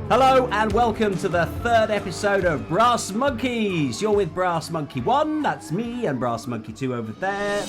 Hello and welcome to the third episode of Brassmonkeez. You're with Brass Monkey 1, that's me, and Brass Monkey 2 over there.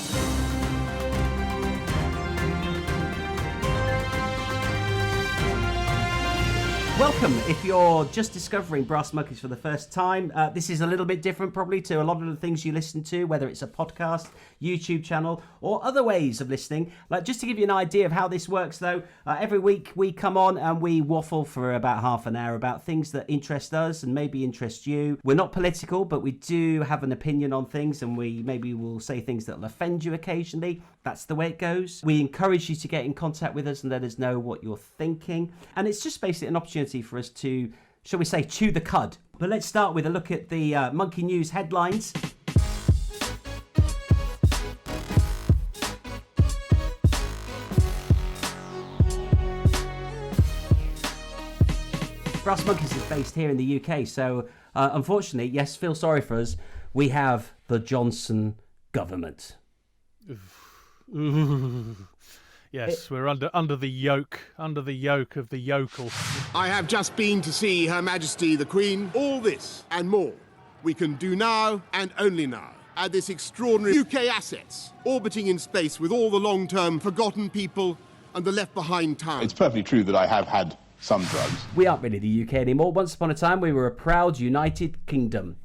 Welcome if you're just discovering Brassmonkeez for the first time. This is a little bit different probably to a lot of the things you listen to, whether it's a podcast, YouTube channel, or other ways of listening. Just to give you an idea of how this works though, every week we come on and we waffle for about half an hour about things that interest us and maybe interest you. We're not political, but we do have an opinion on things, and we maybe will say things that will offend you occasionally. That's the way it goes. We encourage you to get in contact with us and let us know what you're thinking. And it's just basically an opportunity for us to, shall we say, chew the cud. But let's start with a look at the Monkey News headlines. Brassmonkeez is based here in the UK, so unfortunately, yes, feel sorry for us, we have the Johnson government. Yes, we're under the yoke of the yokel. I have just been to see Her Majesty the Queen. All this and more we can do now and only now at this extraordinary UK assets orbiting in space with all the long-term forgotten people and the left-behind town. It's perfectly true that I have had some drugs. We aren't really the UK anymore. Once upon a time, we were a proud United Kingdom.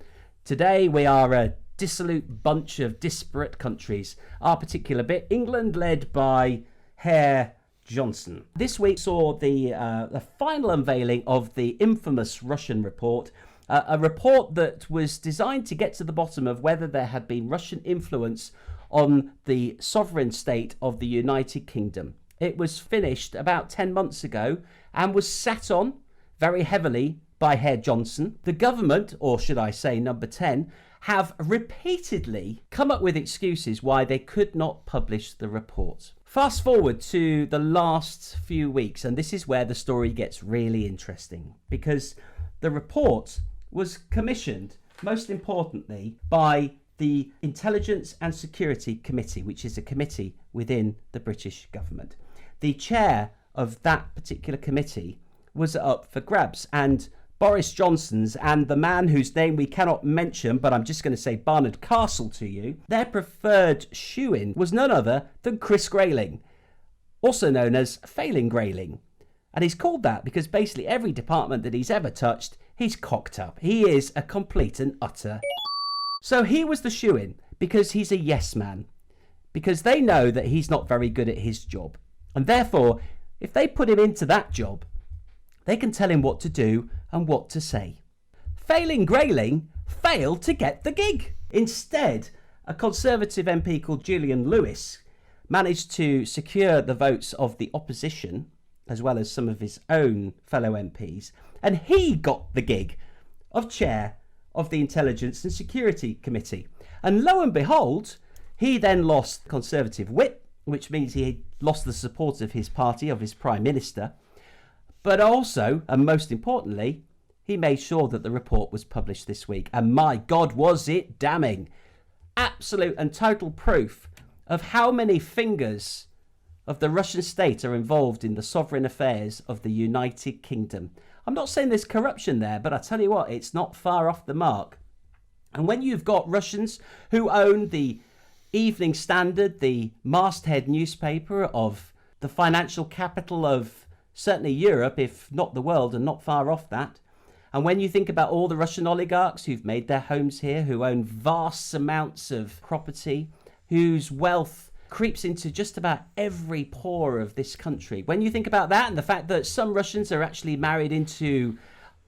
Today, we are a dissolute bunch of disparate countries. Our particular bit, England, led by Herr Johnson. This week saw the final unveiling of the infamous Russian report, a report that was designed to get to the bottom of whether there had been Russian influence on the sovereign state of the United Kingdom. It was finished about 10 months ago and was sat on very heavily by Herr Johnson. The government, or should I say number 10, have repeatedly come up with excuses why they could not publish the report. Fast forward to the last few weeks, and this is where the story gets really interesting, because the report was commissioned, most importantly, by the Intelligence and Security Committee, which is a committee within the British government. The chair of that particular committee was up for grabs, and Boris Johnson's and the man whose name we cannot mention, but I'm just going to say Barnard Castle to you, their preferred shoo-in was none other than Chris Grayling, also known as Failing Grayling. And he's called that because basically every department that he's ever touched, he's cocked up. He is a complete and utter. So he was the shoo-in because he's a yes man, because they know that he's not very good at his job. And therefore, if they put him into that job, they can tell him what to do and what to say. Failing Grayling failed to get the gig. Instead, a Conservative MP called Julian Lewis managed to secure the votes of the opposition, as well as some of his own fellow MPs, and he got the gig of chair of the Intelligence and Security Committee. And lo and behold, he then lost Conservative whip, which means he lost the support of his party, of his Prime Minister. But also, and most importantly, he made sure that the report was published this week. And my God, was it damning. Absolute and total proof of how many fingers of the Russian state are involved in the sovereign affairs of the United Kingdom. I'm not saying there's corruption there, but I tell you what, it's not far off the mark. And when you've got Russians who own the Evening Standard, the masthead newspaper of the financial capital of certainly Europe, if not the world, and not far off that. And when you think about all the Russian oligarchs who've made their homes here, who own vast amounts of property, whose wealth creeps into just about every pore of this country. When you think about that and the fact that some Russians are actually married into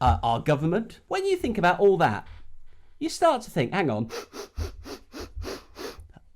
our government, when you think about all that, you start to think, hang on,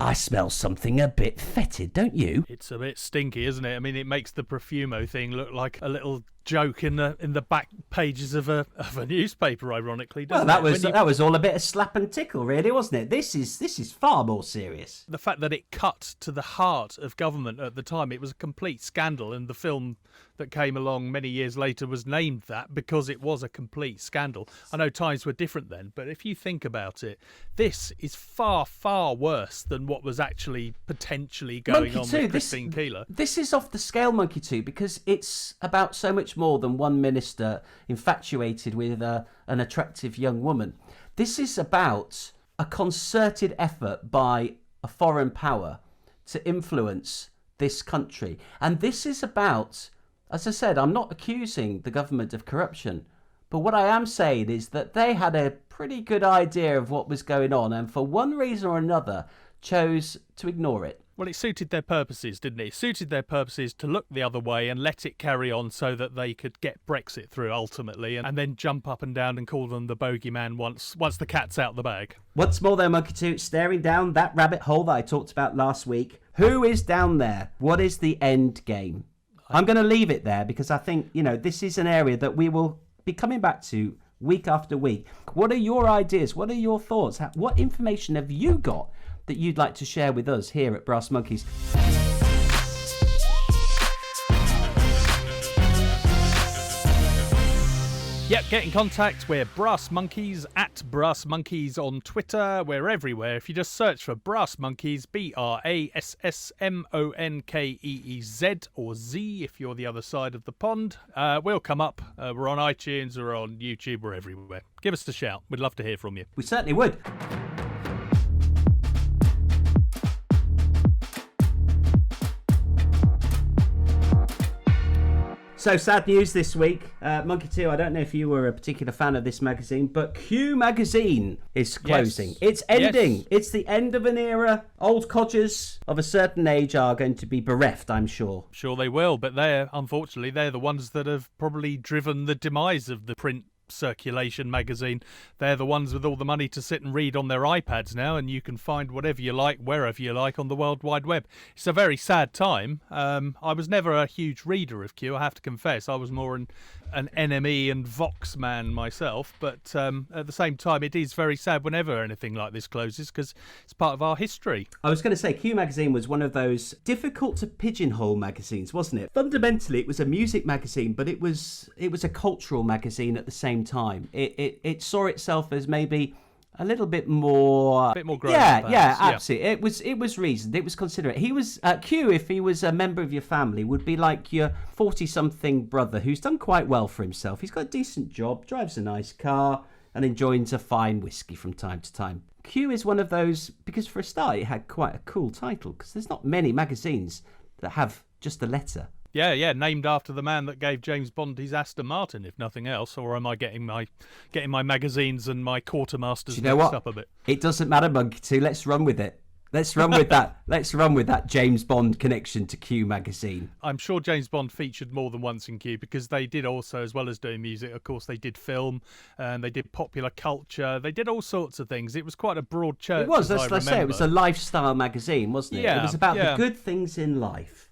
I smell something a bit fetid, don't you? It's a bit stinky, isn't it? I mean, it makes the Profumo thing look like a little joke in the back pages of a newspaper, ironically. Well, that was all a bit of slap and tickle, really, wasn't it? This is far more serious. The fact that it cut to the heart of government at the time, it was a complete scandal, and the film that came along many years later was named that because it was a complete scandal. I know times were different then, but if you think about it, this is far, far worse than what was actually potentially going on with Christine Keeler. This is off the scale, Monkey 2, because it's about so much much more than one minister infatuated with an attractive young woman. This is about a concerted effort by a foreign power to influence this country. And this is about, as I said, I'm not accusing the government of corruption, but what I am saying is that they had a pretty good idea of what was going on and for one reason or another chose to ignore it. Well, it suited their purposes, didn't it? It suited their purposes to look the other way and let it carry on so that they could get Brexit through ultimately and then jump up and down and call them the bogeyman once the cat's out the bag. Once more though, Monkey 2, staring down that rabbit hole that I talked about last week. Who is down there? What is the end game? I'm going to leave it there because I think, this is an area that we will be coming back to week after week. What are your ideas? What are your thoughts? What information have you got that you'd like to share with us here at Brassmonkeez? Yep, get in contact. We're Brassmonkeez at Brassmonkeez on Twitter. We're everywhere. If you just search for Brassmonkeez, Brassmonkeez, or Z if you're the other side of the pond, we'll come up. We're on iTunes, we're on YouTube, we're everywhere. Give us a shout. We'd love to hear from you. We certainly would. So, sad news this week. Monkey 2, I don't know if you were a particular fan of this magazine, but Q magazine is closing. Yes. It's ending. Yes. It's the end of an era. Old codgers of a certain age are going to be bereft, I'm sure. Sure they will, but unfortunately, they're the ones that have probably driven the demise of the print circulation magazine. They're the ones with all the money to sit and read on their iPads now, and you can find whatever you like, wherever you like on the World Wide Web. It's a very sad time. I was never a huge reader of Q, I have to confess. I was more an NME and Vox man myself, but at the same time it is very sad whenever anything like this closes because it's part of our history. I was going to say Q magazine was one of those difficult to pigeonhole magazines, wasn't it? Fundamentally it was a music magazine, but it was a cultural magazine at the same time. It saw itself as maybe a little bit more grown. Yeah, absolutely. It was reasoned. It was considerate. He was Q. If he was a member of your family, would be like your 40-something brother who's done quite well for himself. He's got a decent job, drives a nice car, and enjoys a fine whiskey from time to time. Q is one of those because for a start it had quite a cool title because there's not many magazines that have just a letter. Yeah, named after the man that gave James Bond his Aston Martin, if nothing else. Or am I getting my magazines and my quartermasters mixed up a bit? It doesn't matter, Monkey 2. Let's run with it. Let's run with that. Let's run with that James Bond connection to Q magazine. I'm sure James Bond featured more than once in Q because they did also, as well as doing music, of course, they did film and they did popular culture. They did all sorts of things. It was quite a broad church. It was. Let's say it was a lifestyle magazine, wasn't it? Yeah, it was about the good things in life.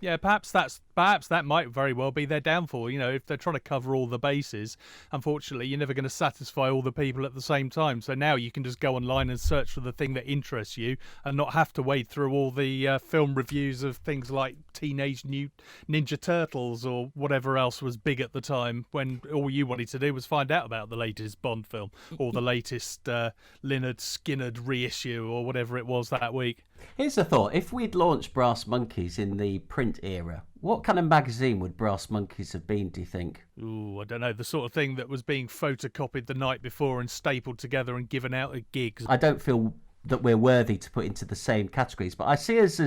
Yeah, perhaps that might very well be their downfall. If they're trying to cover all the bases, unfortunately, you're never going to satisfy all the people at the same time. So now you can just go online and search for the thing that interests you and not have to wade through all the film reviews of things like Teenage Ninja Turtles or whatever else was big at the time when all you wanted to do was find out about the latest Bond film or the latest Lynyrd Skynyrd reissue or whatever it was that week. Here's a thought. If we'd launched Brassmonkeez in the print era, what kind of magazine would Brassmonkeez have been, do you think? Ooh, I don't know. The sort of thing that was being photocopied the night before and stapled together and given out at gigs. I don't feel that we're worthy to put into the same categories, but I see us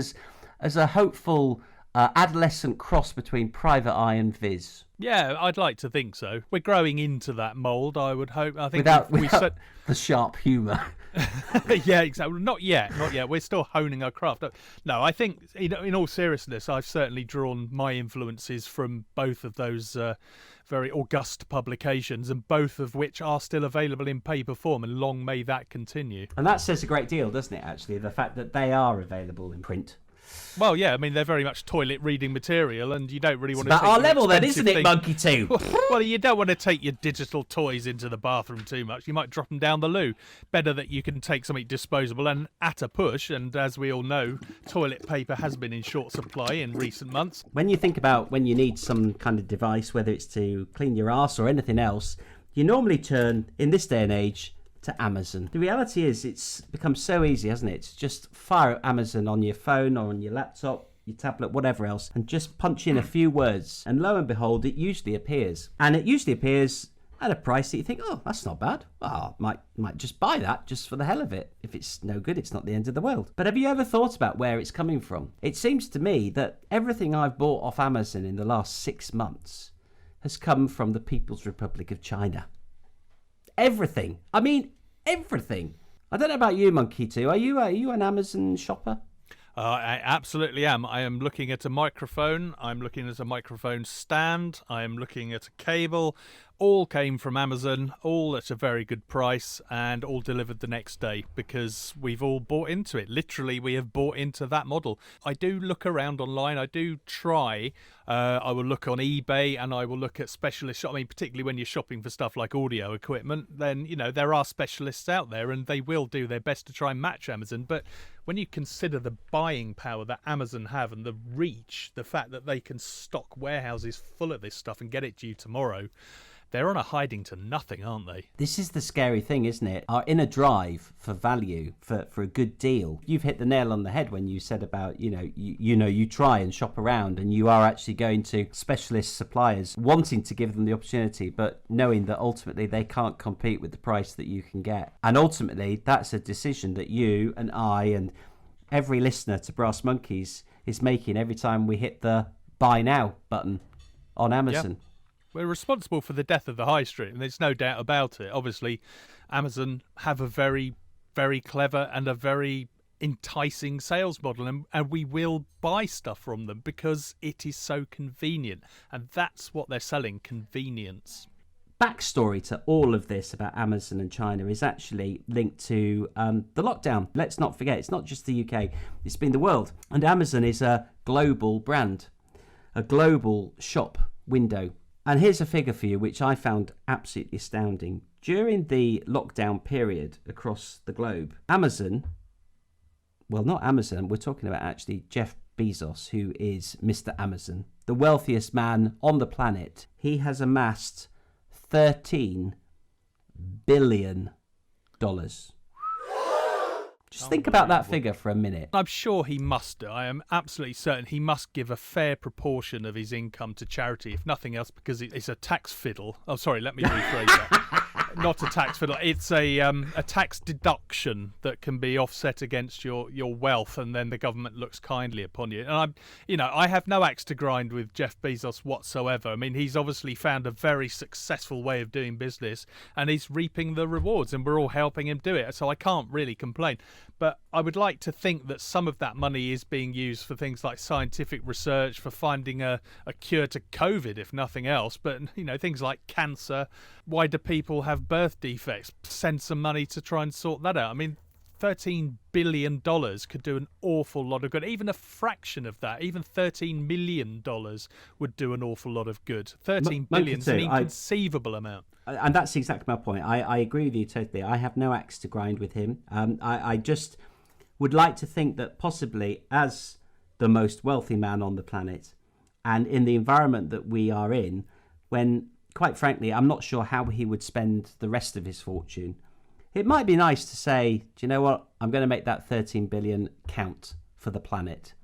as a hopeful adolescent cross between Private Eye and Viz. Yeah, I'd like to think so. We're growing into that mould, I would hope. I think without the sharp humour. Yeah, exactly. Not yet. We're still honing our craft. No, I think, in all seriousness, I've certainly drawn my influences from both of those very august publications, and both of which are still available in paper form, and long may that continue. And that says a great deal, doesn't it, actually, the fact that they are available in print. Well, yeah, I mean, they're very much toilet reading material, and you don't really want to take our level then, isn't it, Monkey 2? Well, you don't want to take your digital toys into the bathroom too much. You might drop them down the loo. Better that you can take something disposable and at a push, and as we all know, toilet paper has been in short supply in recent months. When you think about when you need some kind of device, whether it's to clean your arse or anything else, you normally turn, in this day and age, to Amazon. The reality is it's become so easy, hasn't it? It's just fire Amazon on your phone or on your laptop. your tablet, whatever else, and just punch in a few words. And lo and behold, it usually appears. And it usually appears at a price that you think, oh, that's not bad. Well, I might just buy that just for the hell of it. If it's no good, it's not the end of the world. But have you ever thought about where it's coming from? It seems to me that everything I've bought off Amazon in the last 6 months has come from the People's Republic of China. Everything. I mean, everything. I don't know about you, Monkey 2. Are you an Amazon shopper? I absolutely am. I am looking at a microphone. I'm looking at a microphone stand. I am looking at a cable. All came from Amazon, all at a very good price, and all delivered the next day because we've all bought into it. Literally, we have bought into that model. I do look around online. I do try. I will look on eBay and I will look at specialist shop. I mean, particularly when you're shopping for stuff like audio equipment, then, you know, there are specialists out there and they will do their best to try and match Amazon. But when you consider the buying power that Amazon have and the reach, the fact that they can stock warehouses full of this stuff and get it to you tomorrow, they're on a hiding to nothing, aren't they? This is the scary thing, isn't it? Our inner drive for value, for a good deal. You've hit the nail on the head when you said about, you try and shop around and you are actually going to specialist suppliers wanting to give them the opportunity, but knowing that ultimately they can't compete with the price that you can get. And ultimately, that's a decision that you and I and every listener to Brassmonkeez is making every time we hit the buy now button on Amazon. Yep. We're responsible for the death of the high street, and there's no doubt about it. Obviously, Amazon have a very, very clever and a very enticing sales model, and we will buy stuff from them because it is so convenient, and that's what they're selling, convenience. Backstory to all of this about Amazon and China is actually linked to the lockdown. Let's not forget, it's not just the UK, it's been the world. And Amazon is a global brand, a global shop window. And here's a figure for you, which I found absolutely astounding. During the lockdown period across the globe, Amazon, well, not Amazon, we're talking about actually Jeff Bezos, who is Mr. Amazon, the wealthiest man on the planet. He has amassed $13 billion. Just think about that figure for a minute. I'm sure he must do. I am absolutely certain he must give a fair proportion of his income to charity, if nothing else, because it's a tax fiddle. Oh, sorry, let me rephrase that. Not a tax fiddle. It's a tax deduction that can be offset against your wealth, and then the government looks kindly upon you. And I have no axe to grind with Jeff Bezos whatsoever. I mean, he's obviously found a very successful way of doing business, and he's reaping the rewards, and we're all helping him do it. So I can't really complain. But I would like to think that some of that money is being used for things like scientific research, for finding a cure to COVID, if nothing else. But, things like cancer. Why do people have birth defects? Send some money to try and sort that out. I mean, $13 billion could do an awful lot of good. Even a fraction of that, even $13 million would do an awful lot of good. $13 billion is an inconceivable amount. And that's exactly my point. I agree with you totally. I have no axe to grind with him. I just would like to think that possibly as the most wealthy man on the planet and in the environment that we are in, when, quite frankly, I'm not sure how he would spend the rest of his fortune. It might be nice to say, do you know what? I'm going to make that 13 billion count for the planet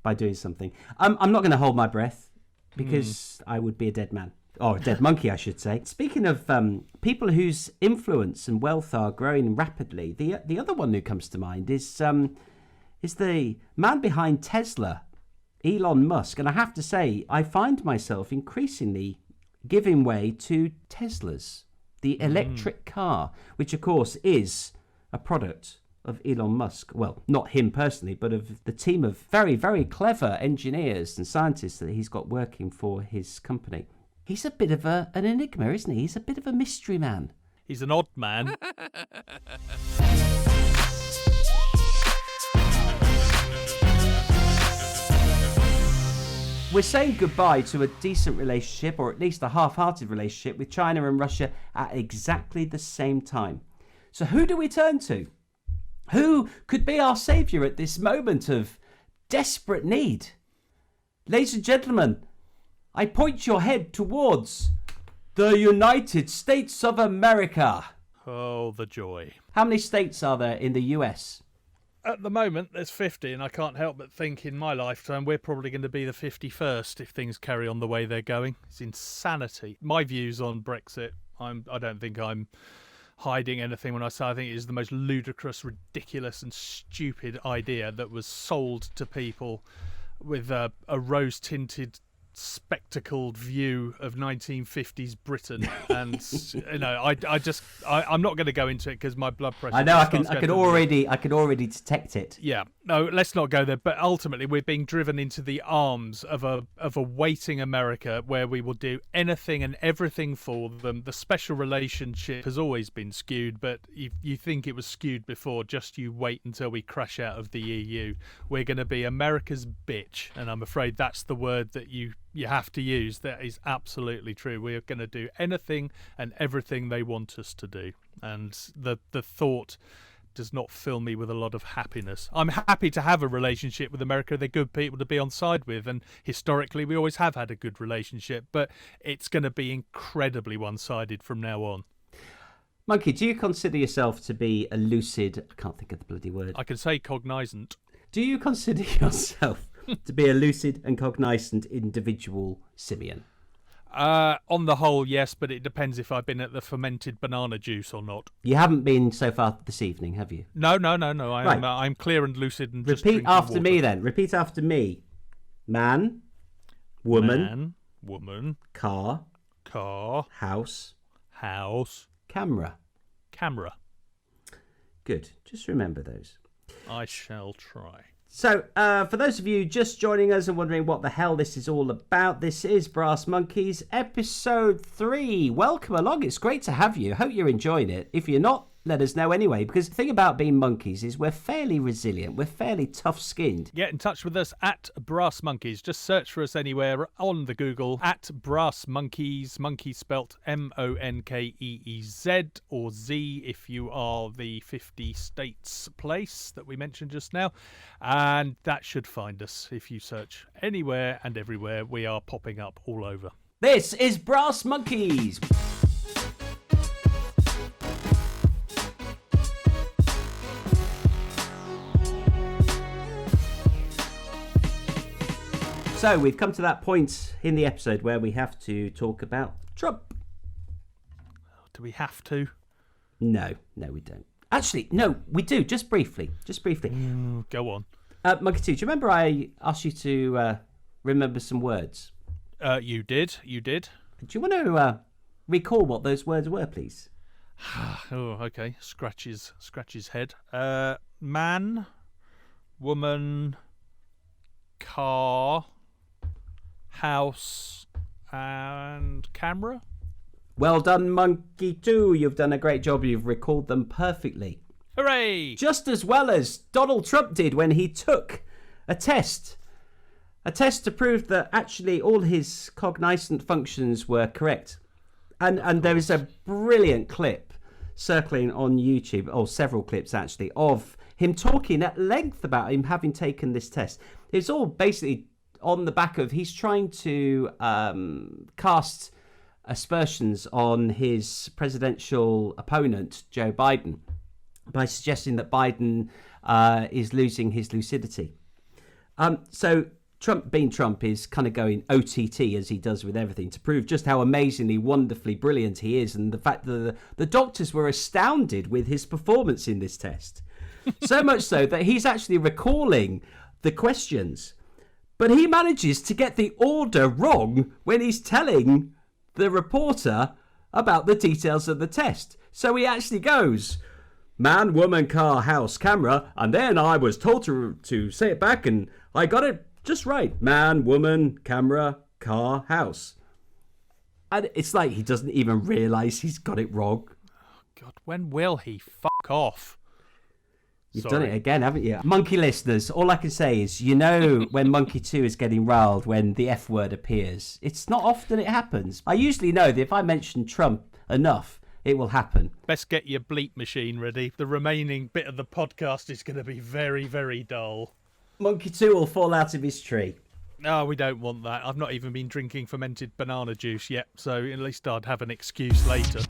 by doing something. I'm not going to hold my breath because I would be a dead man. Or a dead monkey, I should say. Speaking of people whose influence and wealth are growing rapidly, the other one who comes to mind is the man behind Tesla, Elon Musk. And I have to say, I find myself increasingly giving way to Teslas, the electric car, which of course is a product of Elon Musk. Well, not him personally, but of the team of very, very clever engineers and scientists that he's got working for his company. He's a bit of an enigma, isn't he? He's a bit of a mystery man. He's an odd man. We're saying goodbye to a decent relationship, or at least a half-hearted relationship, with China and Russia at exactly the same time. So who do we turn to? Who could be our saviour at this moment of desperate need? Ladies and gentlemen, I point your head towards the United States of America. Oh, the joy. How many states are there in the US? At the moment, there's 50, and I can't help but think in my lifetime we're probably going to be the 51st if things carry on the way they're going. It's insanity. My views on Brexit, I don't think I'm hiding anything when I say I think it is the most ludicrous, ridiculous and stupid idea that was sold to people with a rose-tinted, spectacled view of 1950s Britain. And I'm not going to go into it because my blood pressure. I know. I can already detect it. Yeah. No, let's not go there. But ultimately, we're being driven into the arms of a waiting America, where we will do anything and everything for them. The special relationship has always been skewed, but you think it was skewed before. Just you wait until we crash out of the EU. We're going to be America's bitch, and I'm afraid that's the word that you have to use. That is absolutely true. We are going to do anything and everything they want us to do, and the thought does not fill me with a lot of happiness. I'm happy to have a relationship with America. They're good people to be on side with, and historically we always have had a good relationship, but it's going to be incredibly one-sided from now on. Monkey, do you consider yourself to be a lucid... I can't think of the bloody word. I can say cognizant. Do you consider yourself to be a lucid and cognizant individual, Simeon? On the whole, yes, but it depends if I've been at the fermented banana juice or not. You haven't been so far this evening, have you? No. I'm clear and lucid and just repeat after water. me then. Repeat after me. Man, woman, car, house, camera. Good. Just remember those. I shall try. So, for those of you just joining us and wondering what the hell this is all about, this is Brassmonkeez, episode 3. Welcome along. It's great to have you. Hope you're enjoying it. If you're not, let us know anyway, because the thing about being monkeys is we're fairly resilient. We're fairly tough-skinned. Get in touch with us at Brassmonkeez. Just search for us anywhere on the Google at Brassmonkeez, monkey spelt Monkeez, or Z if you are the 50 states place that we mentioned just now. And that should find us. If you search anywhere and everywhere, we are popping up all over. This is Brassmonkeez. So we've come to that point in the episode where we have to talk about Trump. Do we have to? No, we don't. Actually, no, we do. Just briefly. Go on. Monkey 2, do you remember I asked you to remember some words? You did. Do you want to recall what those words were, please? Oh, okay. Scratch his head. Man, woman, car, house, and camera. Well done, Monkey 2. You've done a great job. You've recalled them perfectly. Hooray! Just as well as Donald Trump did when he took a test. A test to prove that actually all his cognizant functions were correct. And there is a brilliant clip circling on YouTube, or several clips actually, of him talking at length about him having taken this test. It's all basically on the back of he's trying to cast aspersions on his presidential opponent, Joe Biden, by suggesting that Biden is losing his lucidity. So Trump, being Trump, is kind of going OTT as he does with everything to prove just how amazingly, wonderfully brilliant he is, and the fact that the doctors were astounded with his performance in this test. So much so that he's actually recalling the questions, but he manages to get the order wrong when he's telling the reporter about the details of the test. So he actually goes, man, woman, car, house, camera, and then I was told to say it back and I got it just right. Man, woman, camera, car, house. And it's like he doesn't even realise he's got it wrong. Oh, God, when will he fuck off? You've done it again, haven't you? Monkey listeners, all I can say is, you know when Monkey 2 is getting riled when the F word appears. It's not often it happens. I usually know that if I mention Trump enough, it will happen. Best get your bleep machine ready. The remaining bit of the podcast is going to be very, very dull. Monkey 2 will fall out of his tree. No, we don't want that. I've not even been drinking fermented banana juice yet, so at least I'd have an excuse later.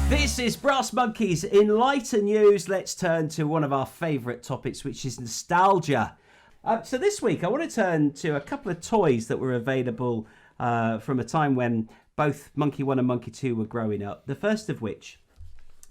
This is Brassmonkeez in lighter news. Let's turn to one of our favourite topics, which is nostalgia. So this week, I want to turn to a couple of toys that were available from a time when both Monkey 1 and Monkey 2 were growing up. The first of which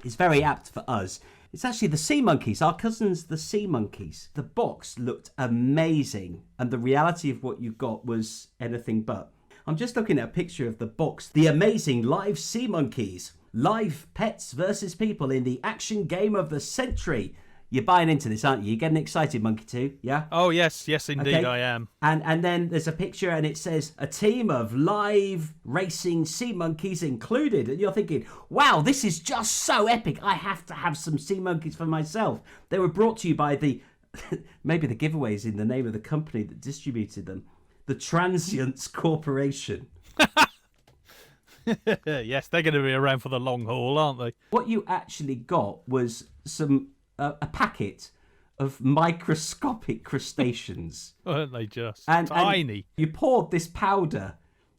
is very apt for us. It's actually the sea monkeys, our cousins, the sea monkeys. The box looked amazing, and the reality of what you got was anything but. I'm just looking at a picture of the box. The amazing live sea monkeys. Live pets versus people in the action game of the century. You're buying into this, aren't you? You're getting excited, Monkey 2, yeah? Oh, yes, indeed, Okay. I am. And then there's a picture and it says, a team of live racing sea monkeys included. And you're thinking, wow, this is just so epic. I have to have some sea monkeys for myself. They were brought to you by the, maybe the giveaways in the name of the company that distributed them, the Transients Corporation. Yes, they're going to be around for the long haul, aren't they? What you actually got was a packet of microscopic crustaceans. Weren't they just? And Tiny. you poured this powder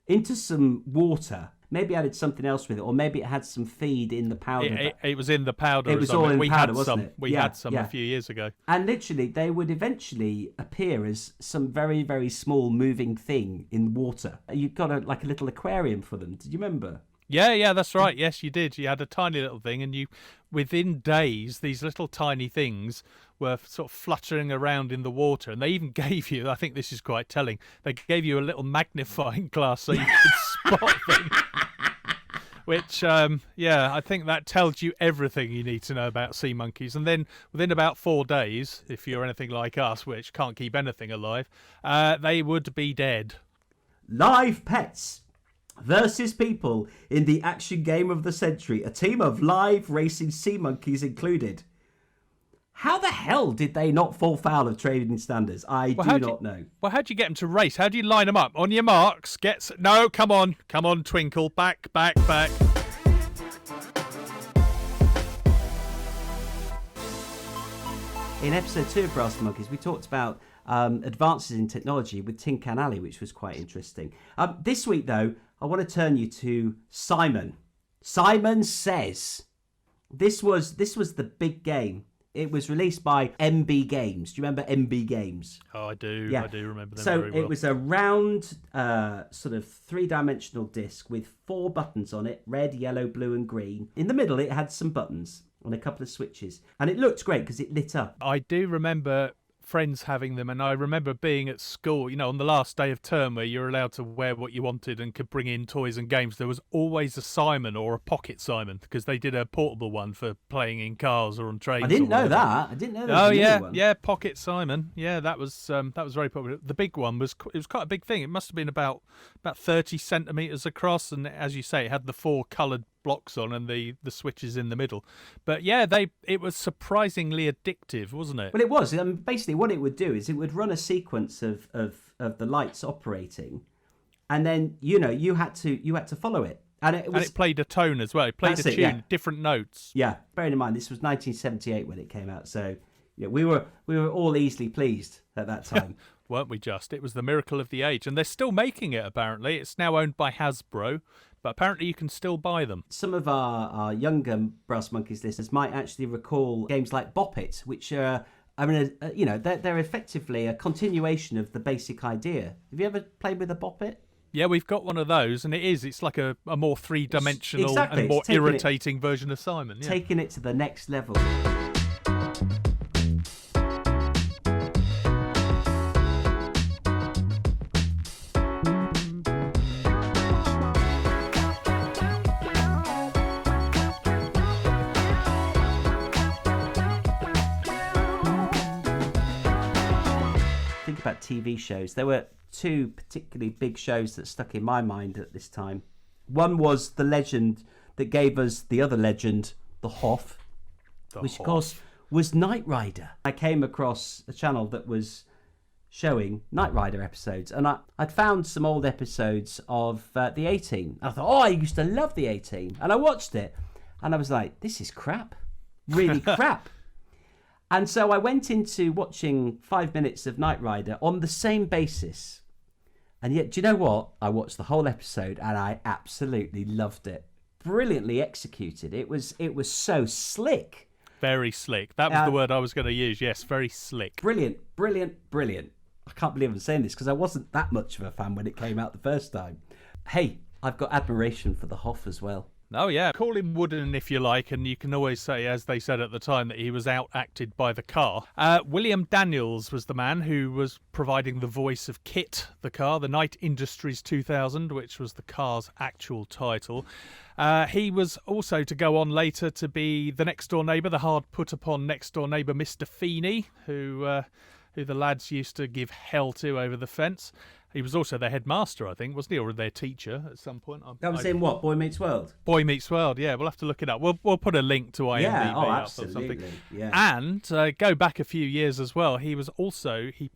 into some water. Maybe added something else with it, or maybe it had some feed in the powder. It was in the powder. It or was something. all in we powder, had wasn't some. it? We Yeah, had some yeah. a few years ago. And literally, they would eventually appear as some very, very small moving thing in water. You got like a little aquarium for them. Did you remember? Yeah, that's right. Yes, you did. You had a tiny little thing, and within days, these little tiny things were sort of fluttering around in the water, and they even gave you, I think this is quite telling, they gave you a little magnifying glass so you could spot them. Which, I think that tells you everything you need to know about sea monkeys. And then within about 4 days, if you're anything like us, which can't keep anything alive, they would be dead. Live pets versus people in the action game of the century. A team of live racing sea monkeys included. How the hell did they not fall foul of trading standards? I do not know. Well, how do you get them to race? How do you line them up? On your marks, no, come on, Twinkle, back. In episode 2 of Brassmonkeez, we talked about advances in technology with Tin Can Alley, which was quite interesting. This week, though, I want to turn you to Simon. Simon Says. This was the big game. It was released by MB Games. Do you remember MB Games? Oh, I do. Yeah. I do remember them so very well. it was a round, sort of three-dimensional disc with 4 buttons on it: red, yellow, blue, and green. In the middle, it had some buttons and a couple of switches, and it looked great because it lit up. I do remember friends having them, and I remember being at school, on the last day of term where you're allowed to wear what you wanted and could bring in toys and games. There was always a Simon or a Pocket Simon, because they did a portable one for playing in cars or on trains. I didn't know that. I didn't know that. Oh was a yeah, new one. yeah, Pocket Simon. Yeah, that was very popular. The big one was quite a big thing. It must have been about 30 centimeters across, and as you say, it had the 4 coloured blocks on and the switches in the middle. But yeah, it was surprisingly addictive, wasn't it? Well, it was. Basically, what it would do is it would run a sequence of the lights operating, and then you had to follow it. And it played a tone as well. It played a tune, yeah. different notes. Yeah, bearing in mind this was 1978 when it came out, so yeah, we were all easily pleased at that time. Weren't we just? It was the miracle of the age, and they're still making it, apparently. It's now owned by Hasbro, but apparently you can still buy them. Some of our younger Brassmonkeez listeners might actually recall games like Bop It, which are, they're effectively a continuation of the basic idea. Have you ever played with a Bop It? Yeah, we've got one of those, and it's like a more three-dimensional Exactly. and more irritating version of Simon. Yeah. Taking it to the next level. Think about TV shows. There were 2 particularly big shows that stuck in my mind at this time. One was the legend that gave us the other legend, the Hoff, which of course was Knight Rider. I came across a channel that was showing Knight Rider episodes, and I'd found some old episodes of the A-Team. I thought, I used to love the A-Team, and I watched it, and I was like, this is crap, really crap. And so I went into watching 5 minutes of Knight Rider on the same basis. And yet, do you know what? I watched the whole episode and I absolutely loved it. brilliantly executed. It was so slick. Very slick. That was the word I was going to use. Yes, very slick. Brilliant. I can't believe I'm saying this because I wasn't that much of a fan when it came out the first time. Hey, I've got admiration for the Hoff as well. Oh, yeah. Call him wooden if you like, and you can always say, as they said at the time, that he was out-acted by the car. William Daniels was the man who was providing the voice of Kit, the car, the Knight Industries 2000, which was the car's actual title. He was also to go on later to be the next-door neighbour, the hard-put-upon next-door neighbour, Mr. Feeney, who the lads used to give hell to over the fence. He was also their headmaster, I think, wasn't he, or their teacher at some point? That was in what, Boy Meets World? Boy Meets World, yeah. We'll have to look it up. We'll put a link to IMDb up or something. Yeah. And go back a few years as well. He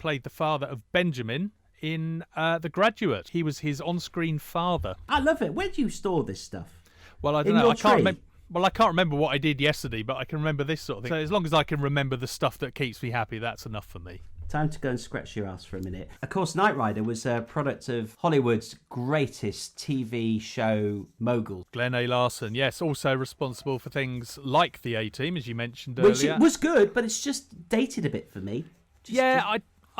played the father of Benjamin in The Graduate. He was his on-screen father. I love it. Where do you store this stuff? Well, I don't know. I can't remember. Well, I can't remember what I did yesterday, but I can remember this sort of thing. So as long as I can remember the stuff that keeps me happy, that's enough for me. Time to go and scratch your ass for a minute. Of course, Knight Rider was a product of Hollywood's greatest TV show mogul. Glenn A. Larson, yes, also responsible for things like the A-Team, as you mentioned earlier. Which it was good, but it's just dated a bit for me.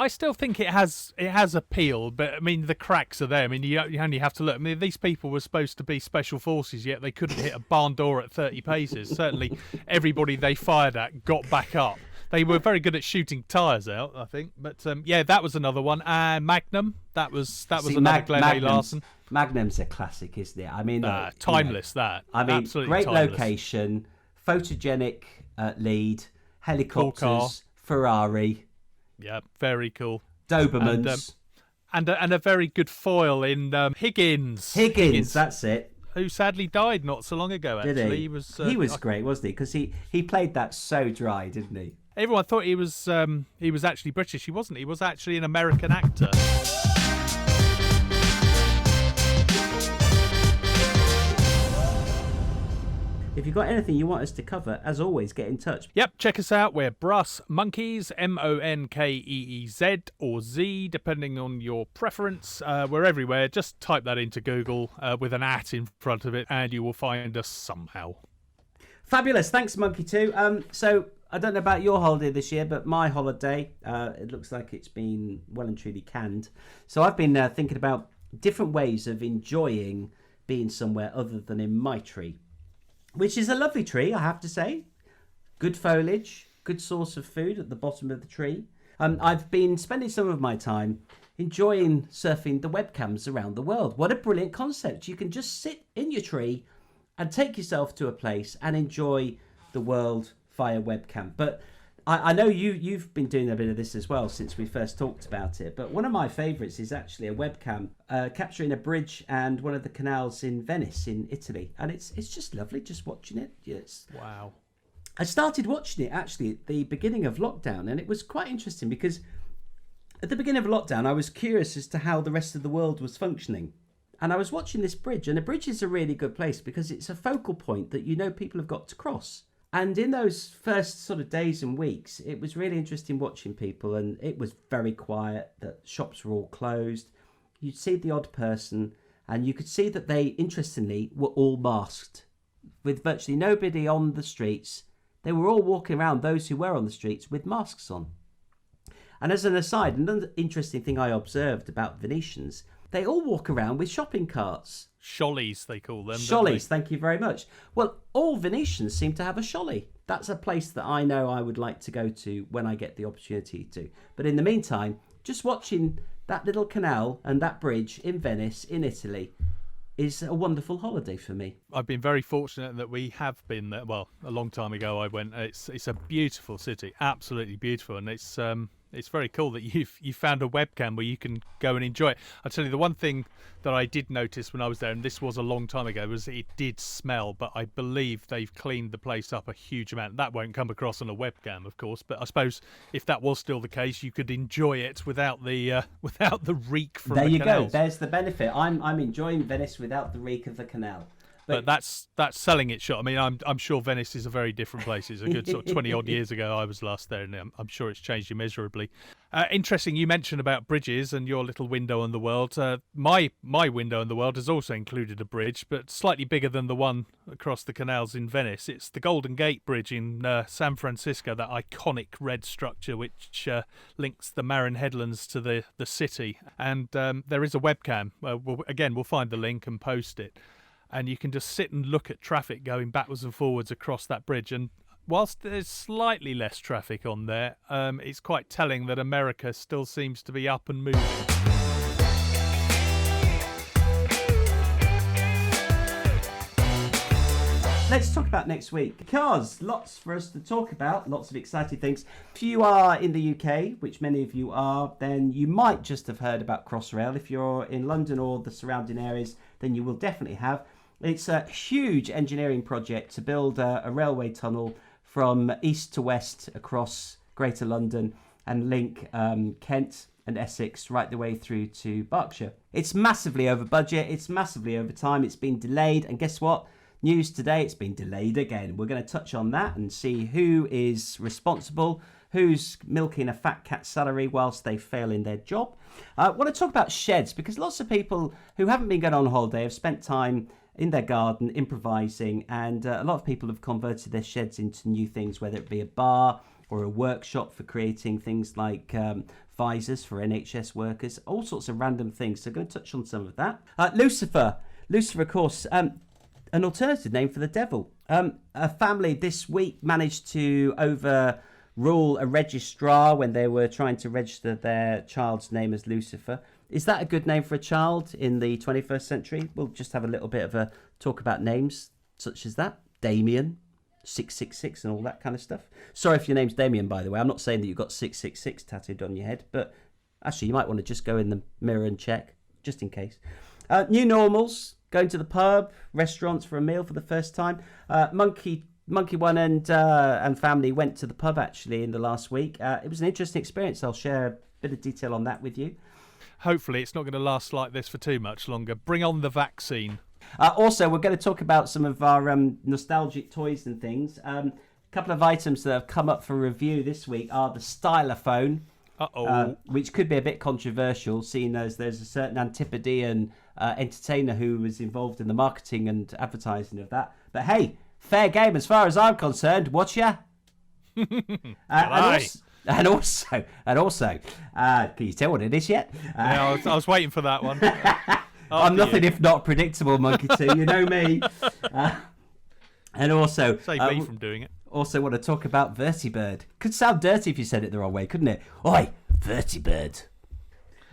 I still think it has appeal, but I mean the cracks are there. I mean you only have to look. I mean these people were supposed to be special forces, yet they couldn't hit a barn door at 30 paces. Certainly, everybody they fired at got back up. They were very good at shooting tyres out, I think. But that was another one. Magnum, that was another Glenn A. Larson. Magnum's a classic, isn't it? I mean, timeless. That I mean, absolutely great timeless. Location, photogenic lead, helicopters, Ferrari. Yeah, very cool. Dobermans. And a very good foil in Higgins. Higgins, that's it. Who sadly died not so long ago, actually. Did he? He was great, wasn't he? Because he played that so dry, didn't he? Everyone thought he was actually British. He wasn't. He was actually an American actor. If you've got anything you want us to cover, as always, get in touch. Yep, check us out. We're Brassmonkeez, Monkeez or Z, depending on your preference. We're everywhere. Just type that into Google with an @ in front of it, and you will find us somehow. Fabulous. Thanks, Monkey 2. So, I don't know about your holiday this year, but my holiday, it looks like it's been well and truly canned. So, I've been thinking about different ways of enjoying being somewhere other than in my tree. Which is a lovely tree, I have to say. Good foliage, good source of food at the bottom of the tree. I've been spending some of my time enjoying surfing the webcams around the world. What a brilliant concept. You can just sit in your tree and take yourself to a place and enjoy the world via webcam. But I know you've been doing a bit of this as well since we first talked about it. But one of my favourites is actually a webcam capturing a bridge and one of the canals in Venice in Italy. And it's just lovely just watching it. Yes. Wow. I started watching it actually at the beginning of lockdown, and it was quite interesting because at the beginning of lockdown I was curious as to how the rest of the world was functioning. And I was watching this bridge, and a bridge is a really good place because it's a focal point that people have got to cross. And in those first sort of days and weeks, it was really interesting watching people, and it was very quiet. The shops were all closed. You'd see the odd person, and you could see that they, interestingly, were all masked. With virtually nobody on the streets, they were all walking around, those who were on the streets, with masks on. And as an aside, another interesting thing I observed about Venetians, they all walk around with shopping carts. Shollies, they call them. Shollies, thank you very much. Well, all Venetians seem to have a sholly. That's a place that I know I would like to go to when I get the opportunity to. But in the meantime, just watching that little canal and that bridge in Venice, in Italy, is a wonderful holiday for me. I've been very fortunate that we have been there. Well, a long time ago I went. It's a beautiful city, absolutely beautiful, and it's very cool that you found a webcam where you can go and enjoy it. I'll tell you, the one thing that I did notice when I was there, and this was a long time ago, was it did smell, but I believe they've cleaned the place up a huge amount. That won't come across on a webcam, of course, but I suppose if that was still the case, you could enjoy it without the reek from the canals. Go. There's the benefit. I'm enjoying Venice without the reek of the canal. But that's selling it short. I mean, I'm sure Venice is a very different place. It's a good sort of 20 odd years ago I was last there, and I'm sure it's changed immeasurably. Interesting, you mentioned about bridges and your little window on the world. My window on the world has also included a bridge, but slightly bigger than the one across the canals in Venice. It's the Golden Gate Bridge in San Francisco, that iconic red structure which links the Marin Headlands to the city. And there is a webcam. We'll find the link and post it. And you can just sit and look at traffic going backwards and forwards across that bridge. And whilst there's slightly less traffic on there, it's quite telling that America still seems to be up and moving. Let's talk about next week, because lots for us to talk about, lots of exciting things. If you are in the UK, which many of you are, then you might just have heard about Crossrail. If you're in London or the surrounding areas, then you will definitely have. It's a huge engineering project to build a railway tunnel from east to west across Greater London and link Kent and Essex right the way through to Berkshire. It's massively over budget, it's massively over time, it's been delayed, and guess what? News today, it's been delayed again. We're going to touch on that and see who is responsible, who's milking a fat cat salary whilst they fail in their job. I want to talk about sheds, because lots of people who haven't been going on holiday have spent time in their garden improvising, and a lot of people have converted their sheds into new things, whether it be a bar or a workshop for creating things like visors for NHS workers, all sorts of random things. So I'm going to touch on some of that. Lucifer, of course, an alternative name for the devil. A family this week managed to overrule a registrar when they were trying to register their child's name as Lucifer. Is that a good name for a child in the 21st century? We'll just have a little bit of a talk about names such as that. Damien, 666 and all that kind of stuff. Sorry if your name's Damien, by the way. I'm not saying that you've got 666 tattooed on your head, but actually you might want to just go in the mirror and check, just in case. New normals, going to the pub, restaurants for a meal for the first time. Monkey One and family went to the pub actually in the last week. It was an interesting experience. I'll share a bit of detail on that with you. Hopefully it's not going to last like this for too much longer. Bring on the vaccine. Also, we're going to talk about some of our nostalgic toys and things. A couple of items that have come up for review this week are the stylophone, which could be a bit controversial, seeing as there's a certain Antipodean entertainer who was involved in the marketing and advertising of that. But hey, fair game as far as I'm concerned. Watch ya. And also, can you tell what it is yet? Yeah, I was waiting for that one. I'm nothing if not predictable, Monkey 2. You know me. And also, save me from doing it. Also, want to talk about Vertibird. Could sound dirty if you said it the wrong way, couldn't it? Oi, Vertibird.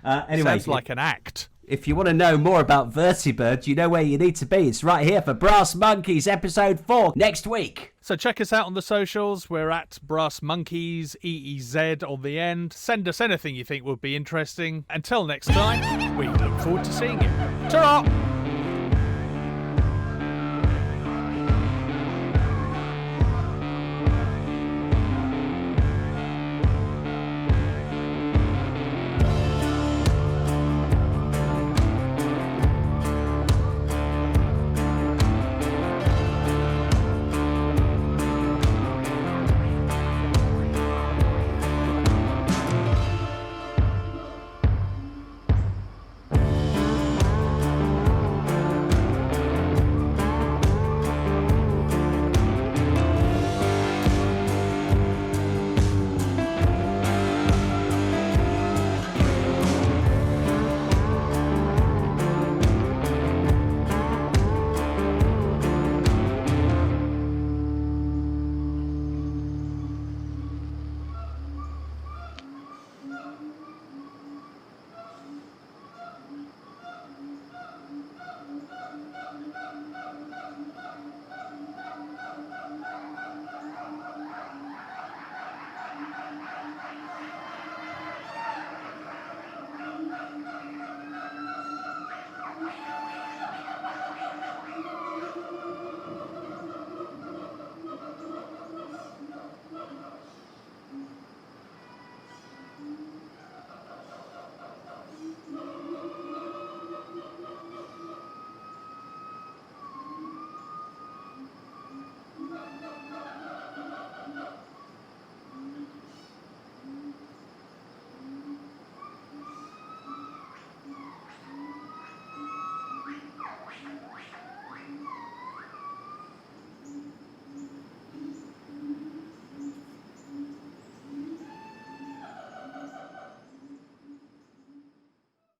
Anyway, sounds like an act. If you want to know more about Vertibird, you know where you need to be. It's right here for Brassmonkeez episode 4 next week. So check us out on the socials. We're at Brassmonkeez, EEZ on the end. Send us anything you think would be interesting. Until next time, we look forward to seeing you. Ta-ra!